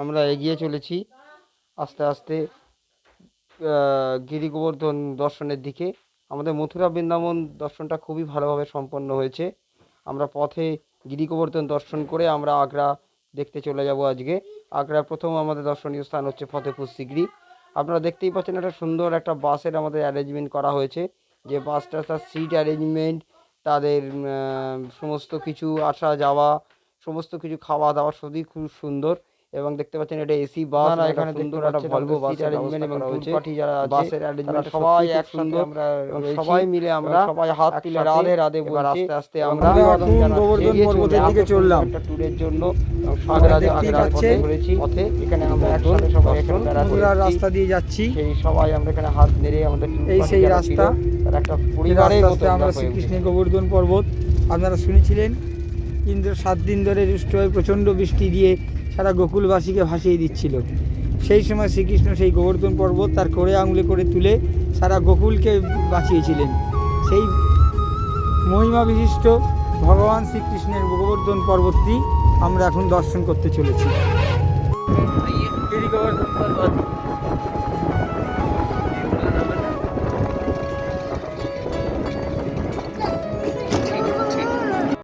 আমরা এগিয়ে চলেছি আস্তে আস্তে গিরি গোবর্ধন দর্শনের দিকে। আমাদের মথুরা বৃন্দাবন দর্শনটা খুবই ভালোভাবে সম্পন্ন হয়েছে। আমরা পথে গিরি গোবর্ধন দর্শন করে আমরা আগ্রা দেখতে চলে যাব আজকে। আগ্রার প্রথম আমাদের দর্শনীয় স্থান হচ্ছে ফতেপুর সিকরি। আপনারা দেখতেই পাচ্ছেন একটা সুন্দর একটা বাসের আমাদের অ্যারেঞ্জমেন্ট করা হয়েছে, যে বাসটা তার সিট অ্যারেঞ্জমেন্ট, তাদের সমস্ত কিছু আসা যাওয়া, সমস্ত কিছু খাওয়া দাওয়া সবই খুব সুন্দর। এবং দেখতে পাচ্ছেন এটা এসি বাস, এখানে সুন্দর একটা ভলভো বাসের অ্যারেঞ্জমেন্ট এবং পার্টি যারা আছে বাসের অ্যারেঞ্জমেন্ট সবাই একসাথে আমরা সবাই মিলে আমরা সবাই হাত তুলে রাধে রাধে বলে আস্তে আস্তে আমরা গোবর্ধন পর্বতের দিকে চললাম একটা ট্যুরের জন্য। পথে এখানে আমরা একসাথে সবাই এখন রাস্তা দিয়ে যাচ্ছি, সেই সবাই আমরা এখানে হাত নেড়ে আমাদের এই সেই রাস্তা। একটা পরিবারের মতো আমরা শ্রীকৃষ্ণের গোবর্ধন পর্বত আপনারা শুনেছিলেন, কিন্তু 7 দিন ধরে রুষ্ট হয়ে প্রচণ্ড বৃষ্টি দিয়ে সারা গোকুলবাসীকে ভাসিয়ে দিচ্ছিল। সেই সময় শ্রীকৃষ্ণ সেই গোবর্ধন পর্বত তার কোড়ে আঙুলে করে তুলে সারা গোকুলকে বাঁচিয়েছিলেন। সেই মহিমা বিশিষ্ট ভগবান শ্রীকৃষ্ণের গোবর্ধন পর্বতটি আমরা এখন দর্শন করতে চলেছি। গোবর্ধন পর্বত